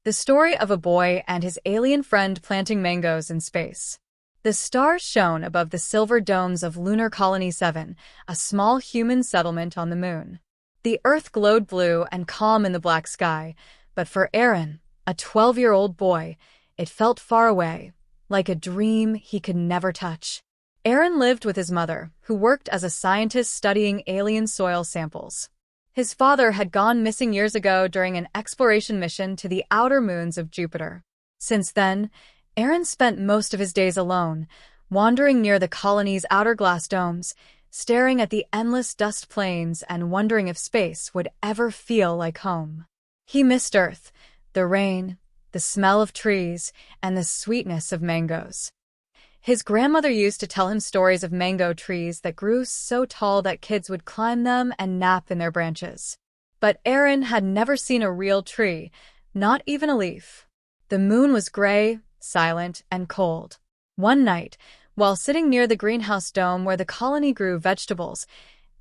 The story of a boy and his alien friend planting mangoes in space. The stars shone above the silver domes of Lunar Colony 7, a small human settlement on the moon. The Earth glowed blue and calm in the black sky, but for Arin, a 12-year-old boy, it felt far away, like a dream he could never touch. Arin lived with his mother, who worked as a scientist studying alien soil samples. His father had gone missing years ago during an exploration mission to the outer moons of Jupiter. Since then, Arin spent most of his days alone, wandering near the colony's outer glass domes, staring at the endless dust plains and wondering if space would ever feel like home. He missed Earth, the rain, the smell of trees, and the sweetness of mangoes. His grandmother used to tell him stories of mango trees that grew so tall that kids would climb them and nap in their branches. But Arin had never seen a real tree, not even a leaf. The moon was gray, silent, and cold. One night, while sitting near the greenhouse dome where the colony grew vegetables,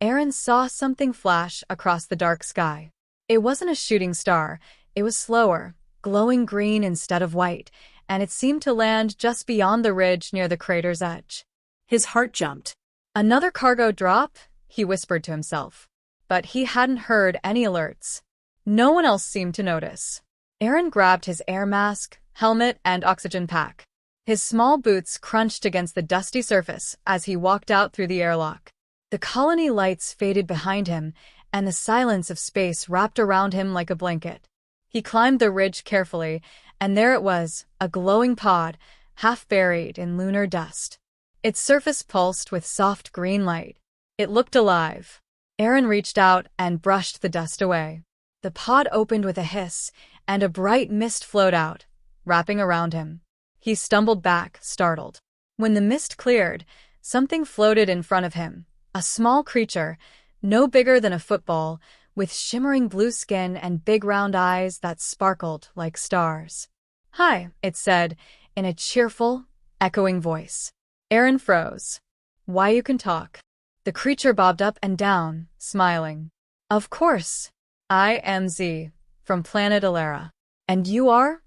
Arin saw something flash across the dark sky. It wasn't a shooting star, it was slower, glowing green instead of white, and it seemed to land just beyond the ridge near the crater's edge. His heart jumped. Another cargo drop, he whispered to himself. But he hadn't heard any alerts. No one else seemed to notice. Arin grabbed his air mask, helmet, and oxygen pack. His small boots crunched against the dusty surface as he walked out through the airlock. The colony lights faded behind him, and the silence of space wrapped around him like a blanket. He climbed the ridge carefully, and there it was, a glowing pod, half buried in lunar dust. Its surface pulsed with soft green light. It looked alive. Arin reached out and brushed the dust away. The pod opened with a hiss, and a bright mist flowed out, wrapping around him. He stumbled back, startled. When the mist cleared, something floated in front of him, a small creature, no bigger than a football, with shimmering blue skin and big round eyes that sparkled like stars. "Hi," it said, in a cheerful, echoing voice. Arin froze. "Why, you can talk." The creature bobbed up and down, smiling. "Of course. I am Z, from planet Alara. And you are?"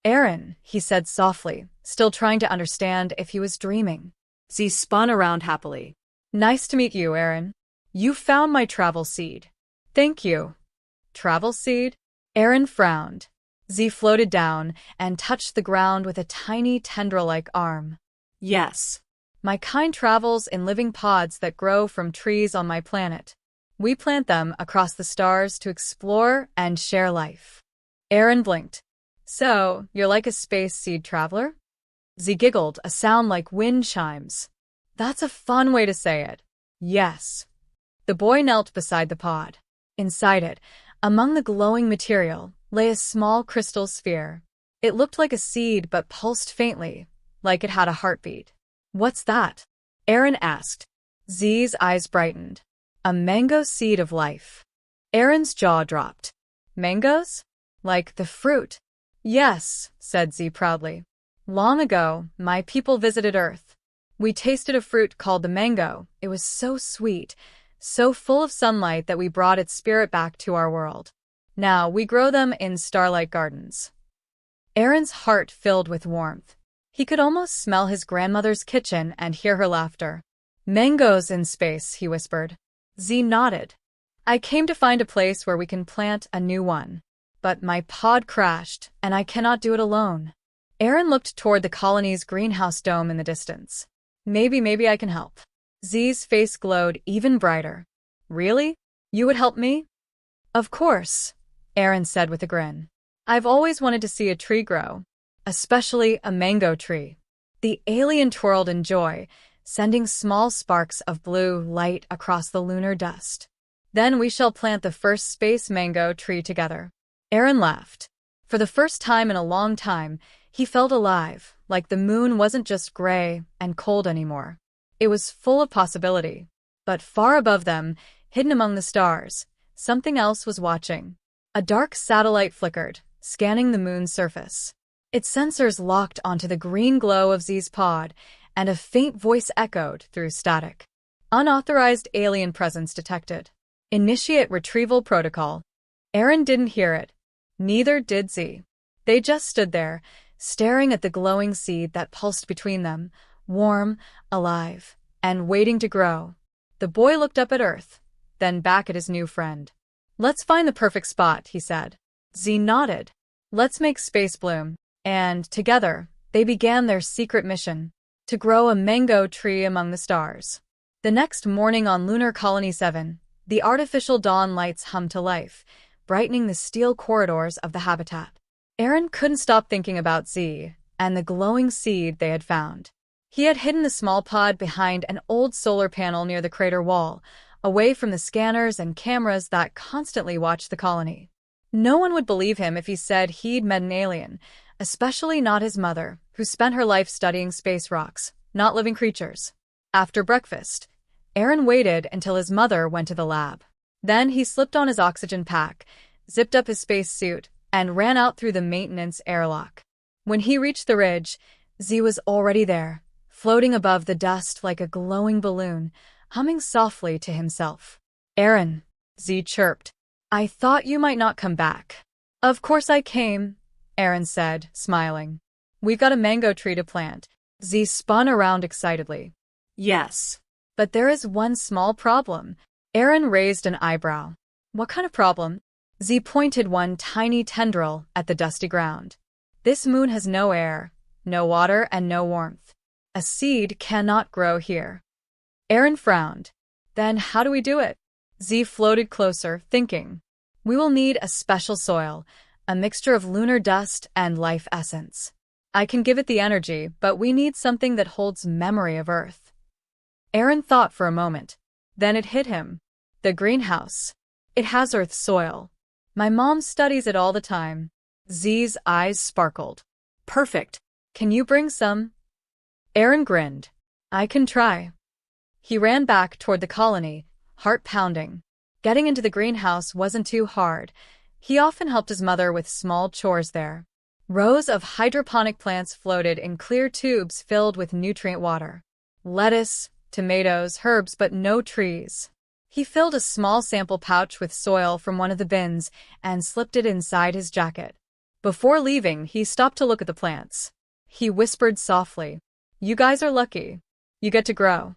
"Arin," he said softly, still trying to understand if he was dreaming. Z spun around happily. "Nice to meet you, Arin. You found my travel seed." "Thank you." "Travel seed?" Arin frowned. Z floated down and touched the ground with a tiny tendril-like arm. "Yes. My kind travels in living pods that grow from trees on my planet. We plant them across the stars to explore and share life." Arin blinked. "So, you're like a space seed traveler?" Z giggled, a sound like wind chimes. "That's a fun way to say it." "Yes." The boy knelt beside the pod. Inside it, among the glowing material, lay a small crystal sphere. It looked like a seed but pulsed faintly, like it had a heartbeat. "What's that?" Arin asked. Z's eyes brightened. "A mango seed of life." Arin's jaw dropped. "Mangoes? Like the fruit?" "Yes," said Z proudly. "Long ago, my people visited Earth. We tasted a fruit called the mango. It was so sweet, so full of sunlight that we brought its spirit back to our world. Now we grow them in starlight gardens." Arin's heart filled with warmth. He could almost smell his grandmother's kitchen and hear her laughter. "Mangoes in space," he whispered. Z nodded. "I came to find a place where we can plant a new one. But my pod crashed, and I cannot do it alone." Arin looked toward the colony's greenhouse dome in the distance. Maybe I can help." Z's face glowed even brighter. "Really? You would help me?" "Of course," Arin said with a grin. "I've always wanted to see a tree grow, especially a mango tree." The alien twirled in joy, sending small sparks of blue light across the lunar dust. "Then we shall plant the first space mango tree together." Arin laughed. For the first time in a long time, he felt alive, like the moon wasn't just gray and cold anymore. It was full of possibility. But far above them, hidden among the stars, something else was watching. A dark satellite flickered, scanning the moon's surface. Its sensors locked onto the green glow of Z's pod, and a faint voice echoed through static. "Unauthorized alien presence detected. Initiate retrieval protocol." Arin didn't hear it. Neither did Z. They just stood there, staring at the glowing seed that pulsed between them, warm, alive, and waiting to grow. The boy looked up at Earth, then back at his new friend. "Let's find the perfect spot," he said. Z nodded. "Let's make space bloom." And, together, they began their secret mission, to grow a mango tree among the stars. The next morning on Lunar Colony 7, the artificial dawn lights hummed to life, brightening the steel corridors of the habitat. Arin couldn't stop thinking about Z and the glowing seed they had found. He had hidden the small pod behind an old solar panel near the crater wall, away from the scanners and cameras that constantly watched the colony. No one would believe him if he said he'd met an alien, especially not his mother, who spent her life studying space rocks, not living creatures. After breakfast, Arin waited until his mother went to the lab. Then he slipped on his oxygen pack, zipped up his space suit, and ran out through the maintenance airlock. When he reached the ridge, Z was already there, floating above the dust like a glowing balloon, humming softly to himself. "Arin," Z chirped. "I thought you might not come back." "Of course I came," Arin said, smiling. "We've got a mango tree to plant." Z spun around excitedly. Yes. "But there is one small problem." Arin raised an eyebrow. "What kind of problem?" Z pointed one tiny tendril at the dusty ground. "This moon has no air, no water, and no warmth. A seed cannot grow here." Arin frowned. "Then how do we do it?" Z floated closer, thinking. "We will need a special soil, a mixture of lunar dust and life essence. I can give it the energy, but we need something that holds memory of Earth." Arin thought for a moment. Then it hit him. "The greenhouse. It has Earth soil. My mom studies it all the time." Z's eyes sparkled. Perfect. "Can you bring some?" Arin grinned. "I can try." He ran back toward the colony, heart pounding. Getting into the greenhouse wasn't too hard. He often helped his mother with small chores there. Rows of hydroponic plants floated in clear tubes filled with nutrient water. Lettuce, tomatoes, herbs, but no trees. He filled a small sample pouch with soil from one of the bins and slipped it inside his jacket. Before leaving, he stopped to look at the plants. He whispered softly, "You guys are lucky. You get to grow."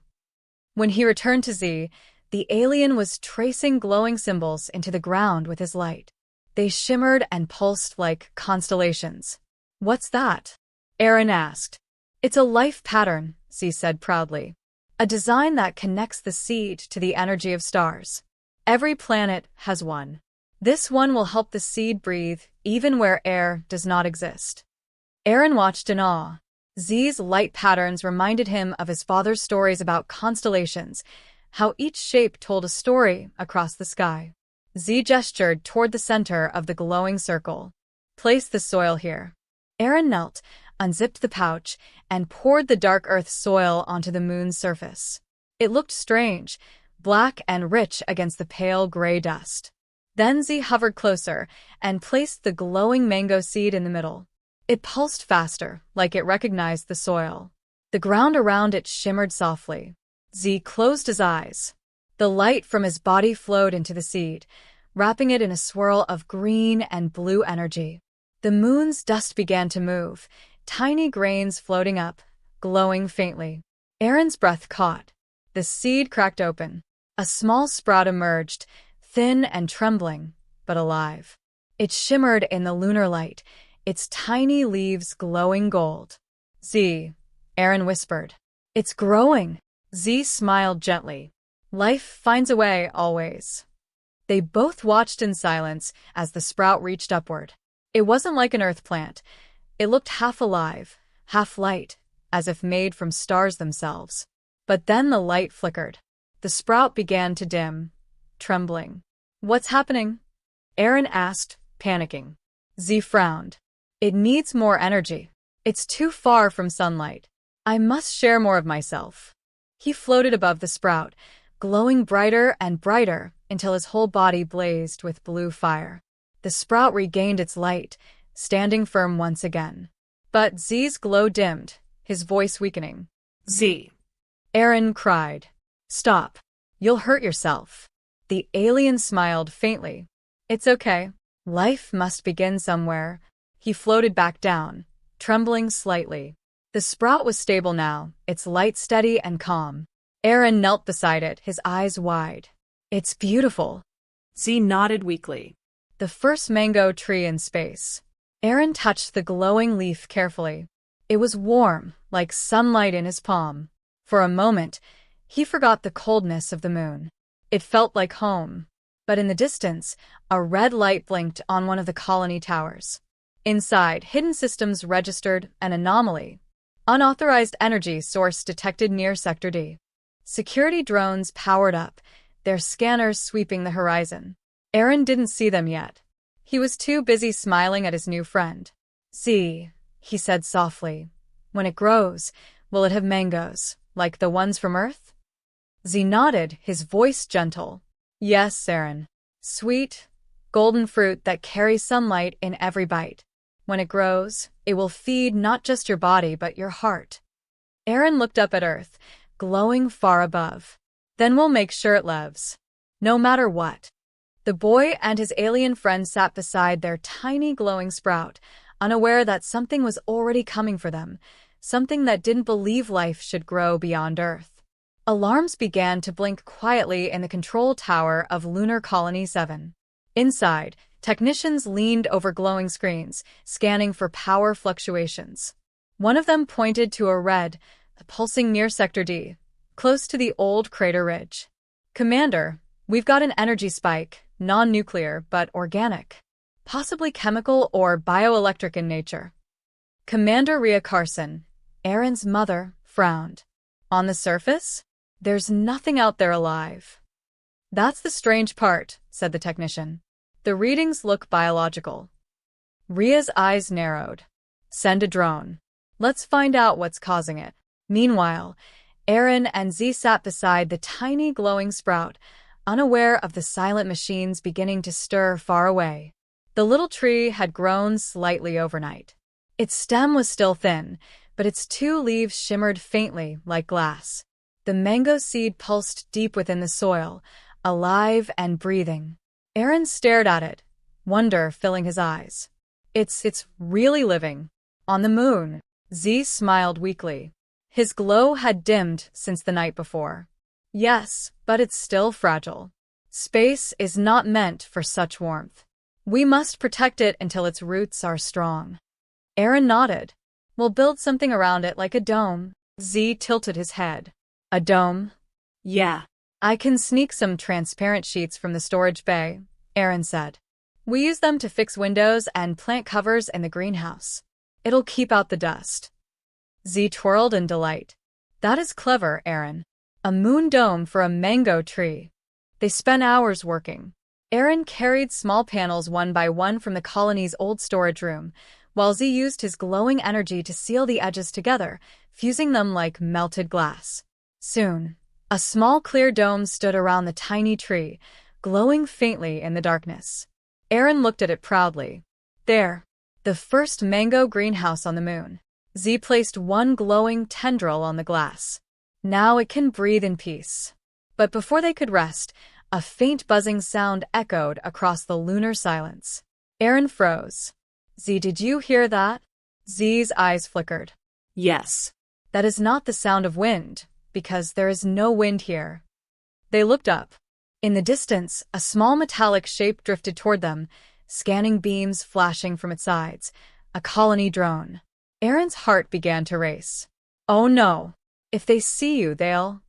When he returned to Z, the alien was tracing glowing symbols into the ground with his light. They shimmered and pulsed like constellations. "What's that?" Arin asked. "It's a life pattern," Z said proudly. "A design that connects the seed to the energy of stars. Every planet has one. This one will help the seed breathe even where air does not exist." Arin watched in awe. Z's light patterns reminded him of his father's stories about constellations, how each shape told a story across the sky. Z gestured toward the center of the glowing circle. "Place the soil here." Arin knelt, unzipped the pouch, and poured the dark earth soil onto the moon's surface. It looked strange, black and rich against the pale gray dust. Then Z hovered closer and placed the glowing mango seed in the middle. It pulsed faster, like it recognized the soil. The ground around it shimmered softly. Z closed his eyes. The light from his body flowed into the seed, wrapping it in a swirl of green and blue energy. The moon's dust began to move, tiny grains floating up, glowing faintly. Arin's breath caught. The seed cracked open. A small sprout emerged, thin and trembling, but alive. It shimmered in the lunar light, its tiny leaves glowing gold. "Z," Arin whispered. "It's growing." Z smiled gently. "Life finds a way, always." They both watched in silence as the sprout reached upward. It wasn't like an earth plant. It looked half alive, half light, as if made from stars themselves. But then the light flickered. The sprout began to dim, trembling. "What's happening?" Arin asked, panicking. Z frowned. "It needs more energy. It's too far from sunlight. I must share more of myself." He floated above the sprout, glowing brighter and brighter until his whole body blazed with blue fire. The sprout regained its light, standing firm once again. But Z's glow dimmed, his voice weakening. Z. Arin cried. "Stop. You'll hurt yourself." The alien smiled faintly. "It's okay. Life must begin somewhere." He floated back down, trembling slightly. The sprout was stable now, its light steady and calm. Arin knelt beside it, his eyes wide. It's beautiful. Z nodded weakly. The first mango tree in space. Arin touched the glowing leaf carefully. It was warm, like sunlight in his palm. For a moment, he forgot the coldness of the moon. It felt like home. But in the distance, a red light blinked on one of the colony towers. Inside, hidden systems registered an anomaly. Unauthorized energy source detected near Sector D. Security drones powered up, their scanners sweeping the horizon. Arin didn't see them yet. He was too busy smiling at his new friend. "See," he said softly. "When it grows, will it have mangoes, like the ones from Earth?" Z nodded, his voice gentle. "Yes, Arin. Sweet, golden fruit that carries sunlight in every bite. When it grows, it will feed not just your body but your heart." Arin looked up at Earth, glowing far above. "Then we'll make sure it lives. No matter what." The boy and his alien friend sat beside their tiny glowing sprout, unaware that something was already coming for them, something that didn't believe life should grow beyond Earth. Alarms began to blink quietly in the control tower of Lunar Colony 7. Inside, technicians leaned over glowing screens, scanning for power fluctuations. One of them pointed to a red, pulsing near Sector D, close to the old crater ridge. "Commander, we've got an energy spike, non-nuclear but organic. Possibly chemical or bioelectric in nature." Commander Rhea Carson, Arin's mother, frowned. "On the surface? There's nothing out there alive." "That's the strange part," said the technician. "The readings look biological." Rhea's eyes narrowed. "Send a drone. Let's find out what's causing it." Meanwhile, Arin and Z sat beside the tiny glowing sprout, unaware of the silent machines beginning to stir far away. The little tree had grown slightly overnight. Its stem was still thin, but its two leaves shimmered faintly like glass. The mango seed pulsed deep within the soil, alive and breathing. Arin stared at it, wonder filling his eyes. It's really living. On the moon." Z smiled weakly. His glow had dimmed since the night before. "Yes, but it's still fragile. Space is not meant for such warmth. We must protect it until its roots are strong." Arin nodded. "We'll build something around it like a dome." Z tilted his head. "A dome?" Yeah. "I can sneak some transparent sheets from the storage bay," Arin said. "We use them to fix windows and plant covers in the greenhouse. It'll keep out the dust." Z twirled in delight. "That is clever, Arin. A moon dome for a mango tree." They spent hours working. Arin carried small panels one by one from the colony's old storage room, while Z used his glowing energy to seal the edges together, fusing them like melted glass. Soon, a small clear dome stood around the tiny tree, glowing faintly in the darkness. Arin looked at it proudly. There, the first mango greenhouse on the moon. Z placed one glowing tendril on the glass. Now it can breathe in peace. But before they could rest, a faint buzzing sound echoed across the lunar silence. Arin froze. "Z, did you hear that?" Z's eyes flickered. "Yes." "That is not the sound of wind, because there is no wind here." They looked up. In the distance, a small metallic shape drifted toward them, scanning beams flashing from its sides. A colony drone. Arin's heart began to race. "Oh no! If they see you, they'll—"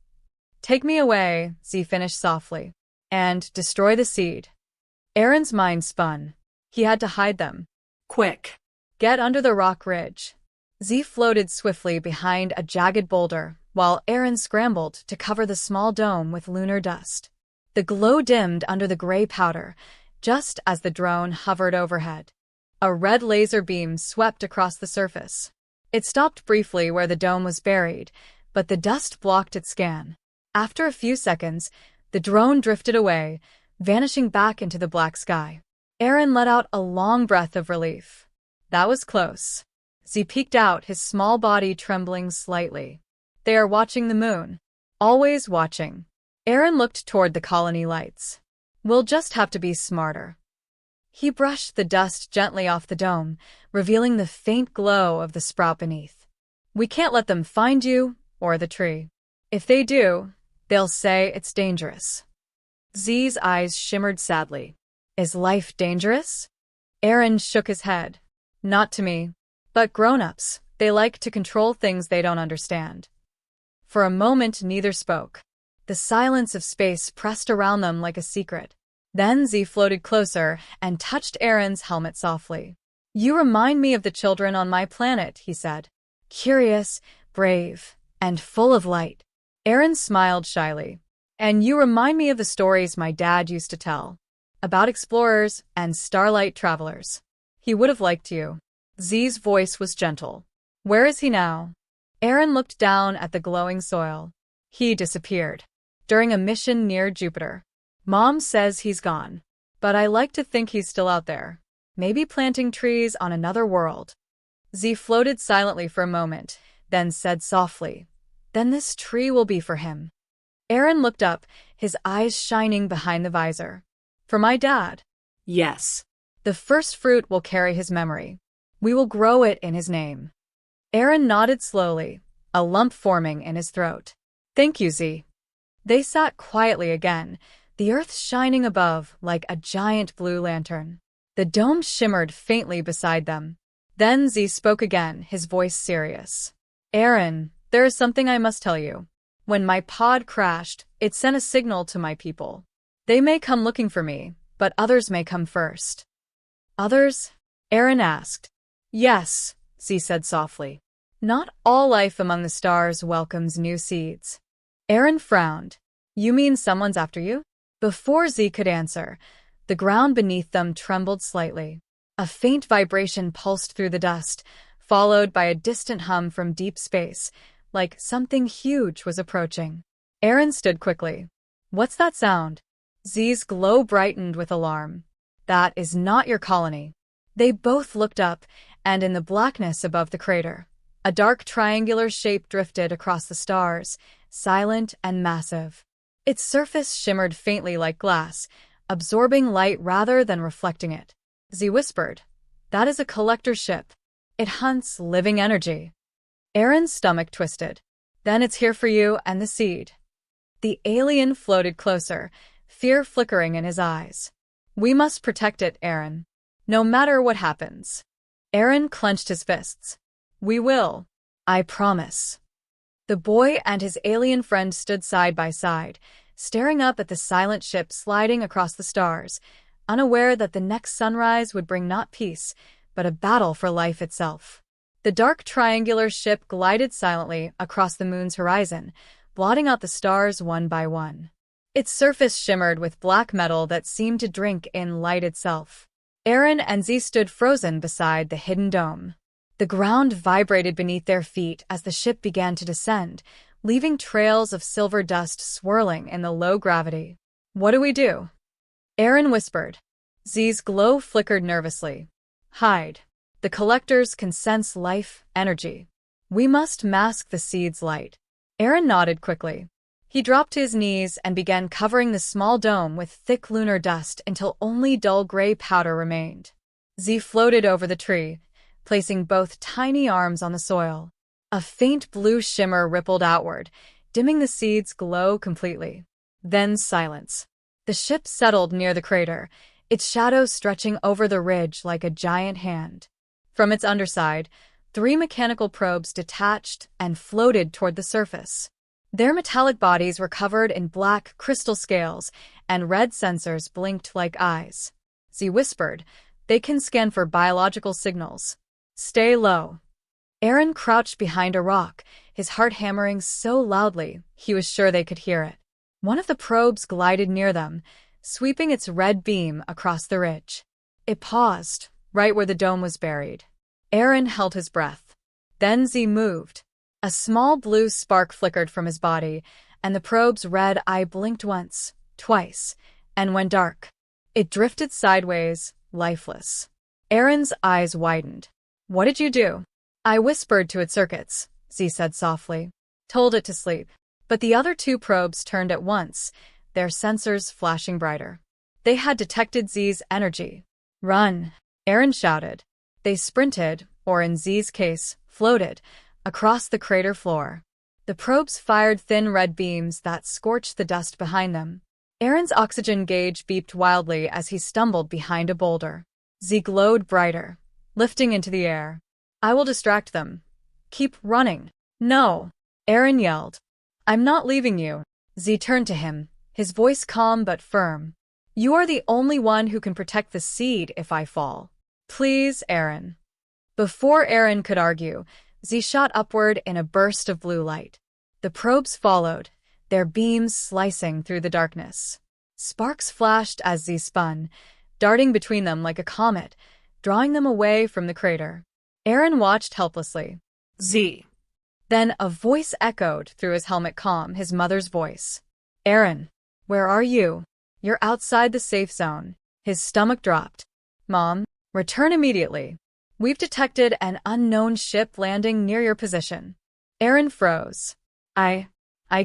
"Take me away," Z finished softly. "And destroy the seed." Arin's mind spun. He had to hide them. "Quick. Get under the rock ridge." Z floated swiftly behind a jagged boulder, while Arin scrambled to cover the small dome with lunar dust. The glow dimmed under the gray powder, just as the drone hovered overhead. A red laser beam swept across the surface. It stopped briefly where the dome was buried, but the dust blocked its scan. After a few seconds, the drone drifted away, vanishing back into the black sky. Arin let out a long breath of relief. That was close. Z peeked out, his small body trembling slightly. They are watching the moon. Always watching. Arin looked toward the colony lights. "We'll just have to be smarter." He brushed the dust gently off the dome, revealing the faint glow of the sprout beneath. We can't let them find you or the tree. If they do, they'll say it's dangerous. Z's eyes shimmered sadly. Is life dangerous? Arin shook his head. Not to me. But grown-ups, they like to control things they don't understand. For a moment, neither spoke. The silence of space pressed around them like a secret. Then Z floated closer and touched Arin's helmet softly. You remind me of the children on my planet, he said. Curious, brave, and full of light. Arin smiled shyly. And you remind me of the stories my dad used to tell. About explorers and starlight travelers. He would have liked you. Z's voice was gentle. Where is he now? Arin looked down at the glowing soil. He disappeared. During a mission near Jupiter. Mom says he's gone. But I like to think he's still out there. Maybe planting trees on another world. Z floated silently for a moment, then said softly, Then this tree will be for him. Arin looked up, his eyes shining behind the visor. For my dad? Yes. The first fruit will carry his memory. We will grow it in his name. Arin nodded slowly, a lump forming in his throat. Thank you, Z. They sat quietly again, the earth shining above like a giant blue lantern. The dome shimmered faintly beside them. Then Z spoke again, his voice serious. Arin, there is something I must tell you. When my pod crashed, it sent a signal to my people. They may come looking for me, but others may come first. Others? Arin asked. Yes, Z said softly. Not all life among the stars welcomes new seeds. Arin frowned. You mean someone's after you? Before Z could answer, the ground beneath them trembled slightly. A faint vibration pulsed through the dust, followed by a distant hum from deep space, like something huge was approaching. Arin stood quickly. What's that sound? Z's glow brightened with alarm. That is not your colony. They both looked up, and in the blackness above the crater, a dark triangular shape drifted across the stars, silent and massive. Its surface shimmered faintly like glass, absorbing light rather than reflecting it. Z whispered, That is a collector ship. It hunts living energy. Arin's stomach twisted. Then it's here for you and the seed. The alien floated closer, fear flickering in his eyes. We must protect it, Arin. No matter what happens. Arin clenched his fists. We will. I promise. The boy and his alien friend stood side by side, staring up at the silent ship sliding across the stars, unaware that the next sunrise would bring not peace, but a battle for life itself. The dark triangular ship glided silently across the moon's horizon, blotting out the stars one by one. Its surface shimmered with black metal that seemed to drink in light itself. Arin and Z stood frozen beside the hidden dome. The ground vibrated beneath their feet as the ship began to descend, leaving trails of silver dust swirling in the low gravity. What do we do? Arin whispered. Z's glow flickered nervously. Hide. The collectors can sense life, energy. We must mask the seed's light. Arin nodded quickly. He dropped to his knees and began covering the small dome with thick lunar dust until only dull gray powder remained. Z floated over the tree, placing both tiny arms on the soil. A faint blue shimmer rippled outward, dimming the seed's glow completely. Then silence. The ship settled near the crater, its shadow stretching over the ridge like a giant hand. From its underside, 3 mechanical probes detached and floated toward the surface. Their metallic bodies were covered in black crystal scales, and red sensors blinked like eyes. Z whispered, They can scan for biological signals. Stay low. Arin crouched behind a rock, his heart hammering so loudly he was sure they could hear it. One of the probes glided near them, sweeping its red beam across the ridge. It paused, right where the dome was buried. Arin held his breath. Then Z moved. A small blue spark flickered from his body, and the probe's red eye blinked once, twice, and went dark. It drifted sideways, lifeless. Arin's eyes widened. What did you do? I whispered to its circuits, Z said softly. Told it to sleep. But the other 2 probes turned at once, their sensors flashing brighter. They had detected Z's energy. Run, Arin shouted. They sprinted, or in Z's case, floated, across the crater floor. The probes fired thin red beams that scorched the dust behind them. Arin's oxygen gauge beeped wildly as he stumbled behind a boulder. Z glowed brighter, lifting into the air. I will distract them. Keep running. No, Arin yelled. I'm not leaving you. Z turned to him, his voice calm but firm. You are the only one who can protect the seed if I fall. Please, Arin. Before Arin could argue, Z shot upward in a burst of blue light. The probes followed, their beams slicing through the darkness. Sparks flashed as Z spun, darting between them like a comet, drawing them away from the crater. Arin watched helplessly. Z. Then a voice echoed through his helmet comm, his mother's voice. Arin, where are you? You're outside the safe zone. His stomach dropped. Mom, return immediately. We've detected an unknown ship landing near your position. Arin froze. I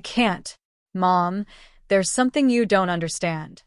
can't. Mom, there's something you don't understand.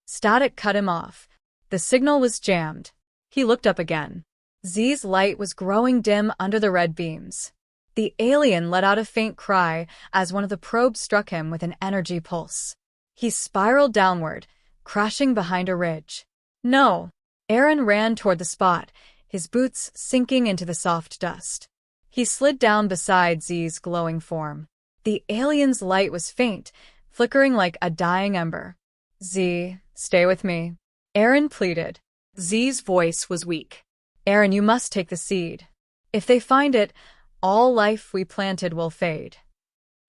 Static cut him off. The signal was jammed. He looked up again. Z's light was growing dim under the red beams. The alien let out a faint cry as one of the probes struck him with an energy pulse. He spiraled downward, crashing behind a ridge. No! Arin ran toward the spot, his boots sinking into the soft dust. He slid down beside Z's glowing form. The alien's light was faint, flickering like a dying ember. Z, stay with me. Arin pleaded. Z's voice was weak. Arin, you must take the seed. If they find it, all life we planted will fade.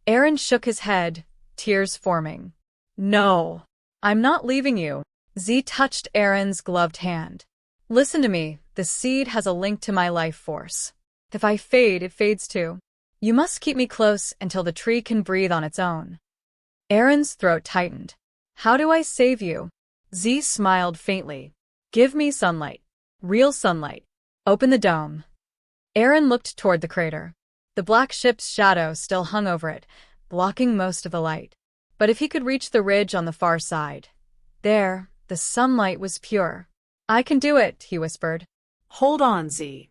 Arin shook his head, tears forming. No, I'm not leaving you. Z touched Arin's gloved hand. Listen to me, the seed has a link to my life force. If I fade, it fades too. You must keep me close until the tree can breathe on its own. Arin's throat tightened. How do I save you? Z smiled faintly. Give me sunlight. Real sunlight. Open the dome. Arin looked toward the crater. The black ship's shadow still hung over it, blocking most of the light. But if he could reach the ridge on the far side, there, the sunlight was pure. I can do it, he whispered. Hold on, Z.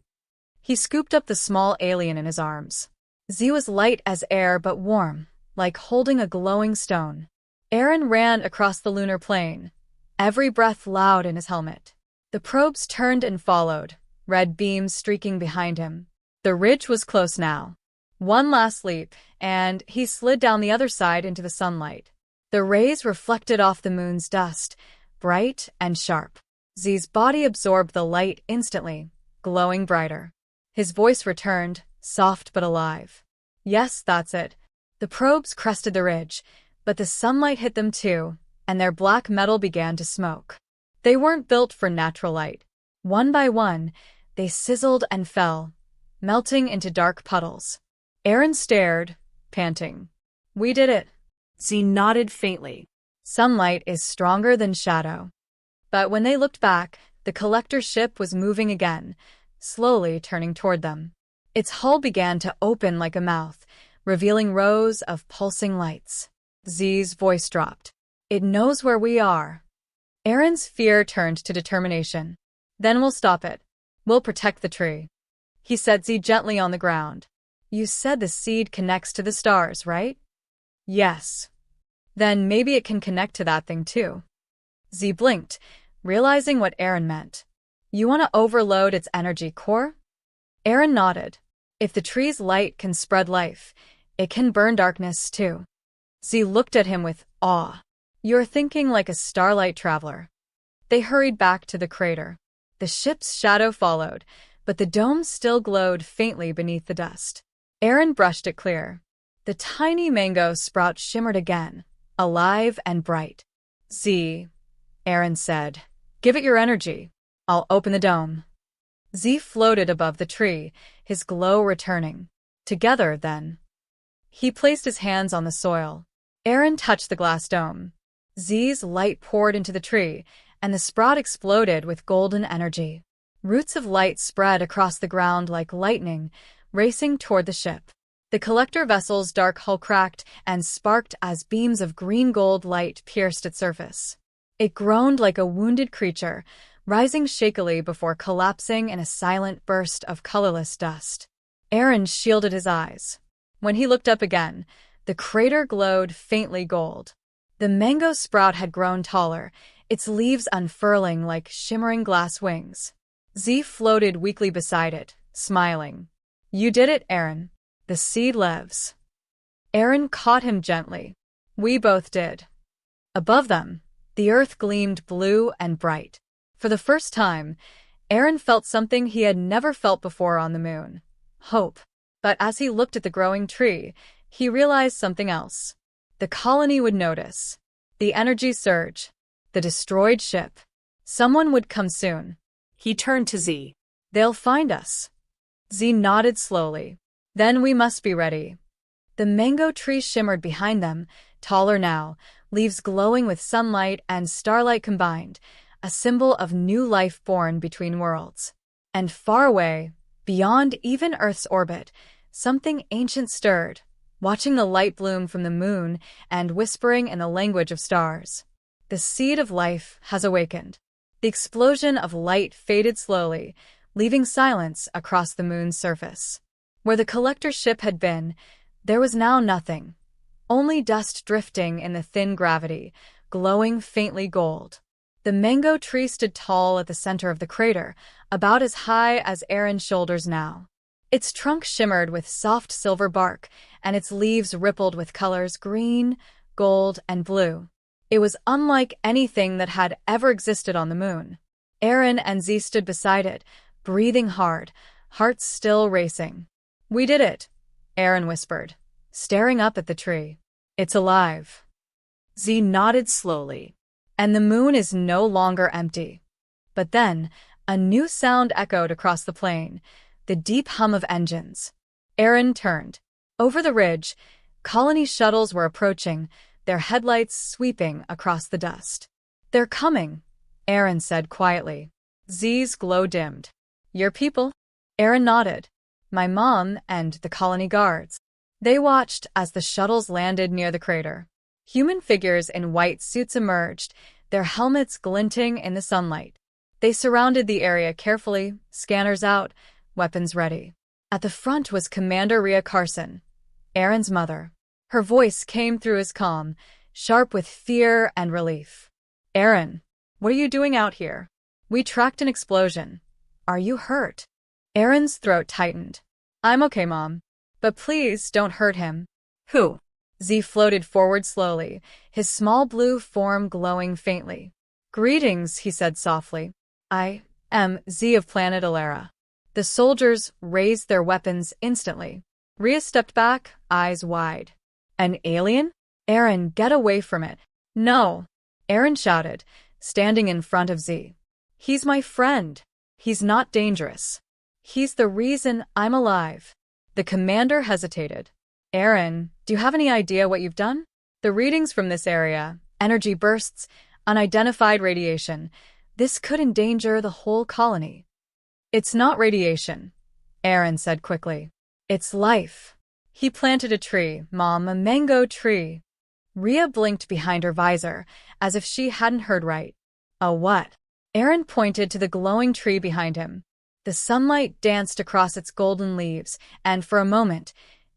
He scooped up the small alien in his arms. Z was light as air but warm, like holding a glowing stone. Arin ran across the lunar plain, every breath loud in his helmet. The probes turned and followed, red beams streaking behind him. The ridge was close now. One last leap, and he slid down the other side into the sunlight. The rays reflected off the moon's dust, bright and sharp. Z's body absorbed the light instantly, glowing brighter. His voice returned, soft but alive. Yes, that's it. The probes crested the ridge, but the sunlight hit them too, and their black metal began to smoke. They weren't built for natural light. One by one, they sizzled and fell, melting into dark puddles. Arin stared, panting. We did it. Z nodded faintly. Sunlight is stronger than shadow. But when they looked back, the collector ship was moving again, slowly turning toward them. Its hull began to open like a mouth, revealing rows of pulsing lights. Z's voice dropped. It knows where we are. Arin's fear turned to determination. Then we'll stop it. We'll protect the tree. He set Z gently on the ground. You said the seed connects to the stars, right? Yes. Then maybe it can connect to that thing too. Z blinked, realizing what Arin meant. You want to overload its energy core? Arin nodded. If the tree's light can spread life, it can burn darkness too. Z looked at him with awe. You're thinking like a starlight traveler. They hurried back to the crater. The ship's shadow followed, but the dome still glowed faintly beneath the dust. Arin brushed it clear. The tiny mango sprout shimmered again, alive and bright. Z, Arin said, give it your energy. I'll open the dome. Z floated above the tree, his glow returning. Together, then. He placed his hands on the soil. Arin touched the glass dome. Z's light poured into the tree, and the sprout exploded with golden energy. Roots of light spread across the ground like lightning, racing toward the ship. The collector vessel's dark hull cracked and sparked as beams of green-gold light pierced its surface. It groaned like a wounded creature, rising shakily before collapsing in a silent burst of colorless dust. Arin shielded his eyes. When he looked up again, the crater glowed faintly gold. The mango sprout had grown taller, its leaves unfurling like shimmering glass wings. Z floated weakly beside it, smiling. "You did it, Arin. The seed lives." Arin caught him gently. "We both did." Above them, the earth gleamed blue and bright. For the first time, Arin felt something he had never felt before on the moon. Hope. But as he looked at the growing tree, he realized something else. The colony would notice. The energy surge. The destroyed ship. Someone would come soon. He turned to Z. "They'll find us." Z nodded slowly. "Then we must be ready." The mango tree shimmered behind them, taller now, leaves glowing with sunlight and starlight combined, a symbol of new life born between worlds. And far away, beyond even Earth's orbit, something ancient stirred, watching the light bloom from the moon and whispering in the language of stars. The seed of life has awakened. The explosion of light faded slowly, leaving silence across the moon's surface. Where the collector ship had been, there was now nothing. Only dust drifting in the thin gravity, glowing faintly gold. The mango tree stood tall at the center of the crater, about as high as Arin's shoulders now. Its trunk shimmered with soft silver bark, and its leaves rippled with colors green, gold, and blue. It was unlike anything that had ever existed on the moon. Arin and Z stood beside it, breathing hard, hearts still racing. "We did it," Arin whispered, staring up at the tree. "It's alive." Z nodded slowly. "And the moon is no longer empty." But then, a new sound echoed across the plain, the deep hum of engines. Arin turned. Over the ridge, colony shuttles were approaching, their headlights sweeping across the dust. "They're coming," Arin said quietly. Z's glow dimmed. "Your people?" Arin nodded. "My mom and the colony guards." They watched as the shuttles landed near the crater. Human figures in white suits emerged, their helmets glinting in the sunlight. They surrounded the area carefully, scanners out, weapons ready. At the front was Commander Rhea Carson, Arin's mother. Her voice came through as calm, sharp with fear and relief. "Arin, what are you doing out here? We tracked an explosion. Are you hurt?" Arin's throat tightened. "I'm okay, Mom. But please don't hurt him." "Who?" Z floated forward slowly, his small blue form glowing faintly. "Greetings," he said softly. "I am Z of planet Alara." The soldiers raised their weapons instantly. Rhea stepped back, eyes wide. "An alien? Arin, get away from it." "No," Arin shouted, standing in front of Z. "He's my friend. He's not dangerous. He's the reason I'm alive." The commander hesitated. "Arin, do you have any idea what you've done?" "The readings from this area, energy bursts, unidentified radiation, this could endanger the whole colony." "It's not radiation," Arin said quickly. "It's life." "He planted a tree, Mom, a mango tree." Rhea blinked behind her visor, as if she hadn't heard right. "A what?" Arin pointed to the glowing tree behind him. The sunlight danced across its golden leaves, and for a moment,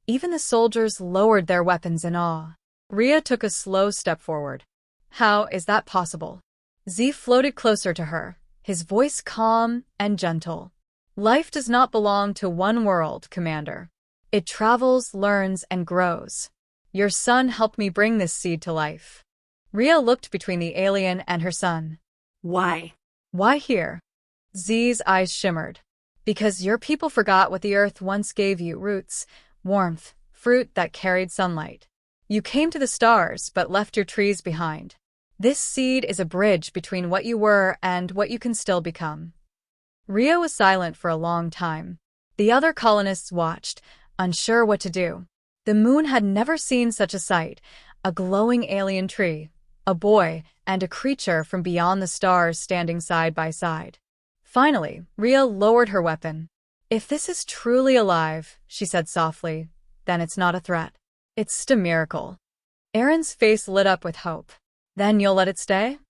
even the soldiers lowered their weapons in awe. Rhea took a slow step forward. "How is that possible?" Z floated closer to her, his voice calm and gentle. "Life does not belong to one world, Commander. It travels, learns, and grows. Your son helped me bring this seed to life." Rhea looked between the alien and her son. "Why?" "Why here?" Z's eyes shimmered. "Because your people forgot what the earth once gave you, roots, warmth, fruit that carried sunlight. You came to the stars but left your trees behind. This seed is a bridge between what you were and what you can still become." Rhea was silent for a long time. The other colonists watched, unsure what to do. The moon had never seen such a sight, a glowing alien tree, a boy, and a creature from beyond the stars standing side by side. Finally, Rhea lowered her weapon. "If this is truly alive," she said softly, "then it's not a threat. It's just a miracle." Arin's face lit up with hope. "Then you'll let it stay?"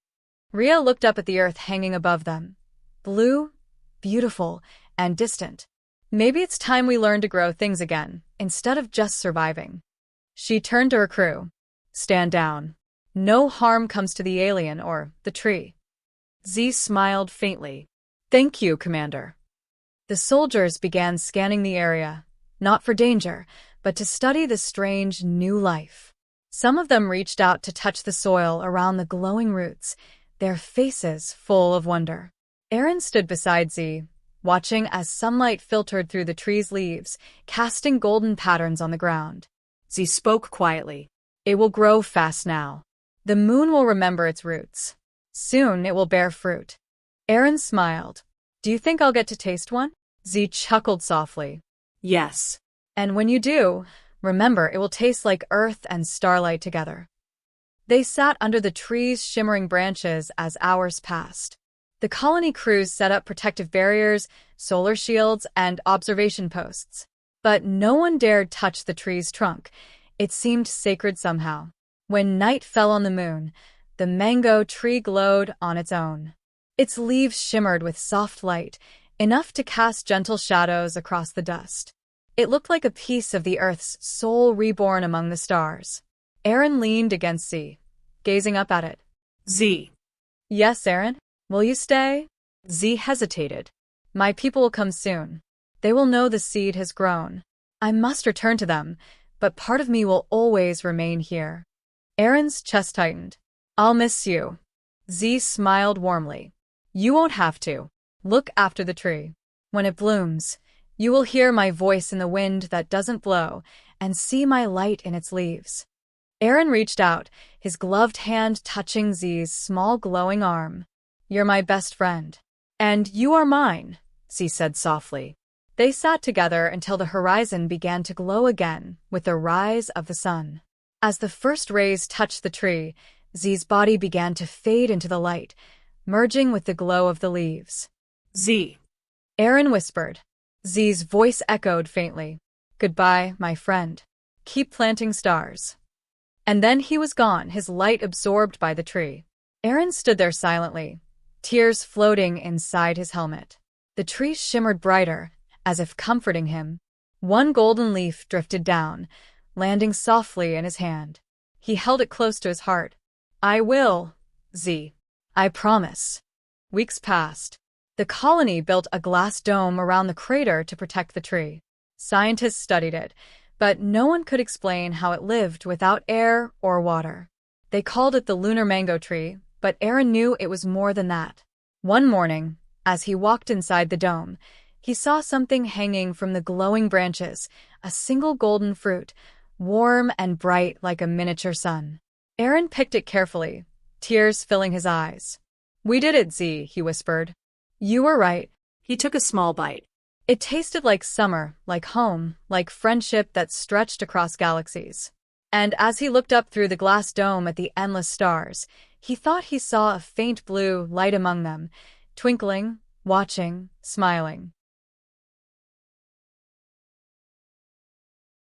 Rhea looked up at the earth hanging above them, blue, beautiful, and distant. Maybe it's time we learn to grow things again, instead of just surviving. She turned to her crew. Stand down. No harm comes to the alien or the tree. Z smiled faintly. Thank you, Commander. The soldiers began scanning the area, not for danger, but to study the strange new life. Some of them reached out to touch the soil around the glowing roots, their faces full of wonder. Arin stood beside Z, watching as sunlight filtered through the tree's leaves, casting golden patterns on the ground. Z spoke quietly. It will grow fast now. The moon will remember its roots. Soon it will bear fruit. Arin smiled. Do you think I'll get to taste one? Z chuckled softly. Yes. And when you do, remember it will taste like earth and starlight together. They sat under the tree's shimmering branches as hours passed. The colony crews set up protective barriers, solar shields, and observation posts. But no one dared touch the tree's trunk. It seemed sacred somehow. When night fell on the moon, the mango tree glowed on its own. Its leaves shimmered with soft light, enough to cast gentle shadows across the dust. It looked like a piece of the Earth's soul reborn among the stars. Arin leaned against Z, gazing up at it. Z. Yes, Arin? Will you stay? Z hesitated. My people will come soon. They will know the seed has grown. I must return to them, but part of me will always remain here. Arin's chest tightened. I'll miss you. Z smiled warmly. You won't have to. Look after the tree. When it blooms, you will hear my voice in the wind that doesn't blow and see my light in its leaves. Arin reached out, his gloved hand touching Z's small glowing arm. You're my best friend. And you are mine, Z said softly. They sat together until the horizon began to glow again with the rise of the sun. As the first rays touched the tree, Z's body began to fade into the light, merging with the glow of the leaves. Z. Arin whispered. Z's voice echoed faintly. Goodbye, my friend. Keep planting stars. And then he was gone, his light absorbed by the tree. Arin stood there silently, tears floating inside his helmet. The tree shimmered brighter, as if comforting him. One golden leaf drifted down, landing softly in his hand. He held it close to his heart. I will, Z. I promise. Weeks passed. The colony built a glass dome around the crater to protect the tree. Scientists studied it, but no one could explain how it lived without air or water. They called it the lunar mango tree, but Arin knew it was more than that. One morning, as he walked inside the dome, he saw something hanging from the glowing branches, a single golden fruit, warm and bright like a miniature sun. Arin picked it carefully, tears filling his eyes. We did it, Z, he whispered. You were right. He took a small bite. It tasted like summer, like home, like friendship that stretched across galaxies. And as he looked up through the glass dome at the endless stars, he thought he saw a faint blue light among them, twinkling, watching, smiling.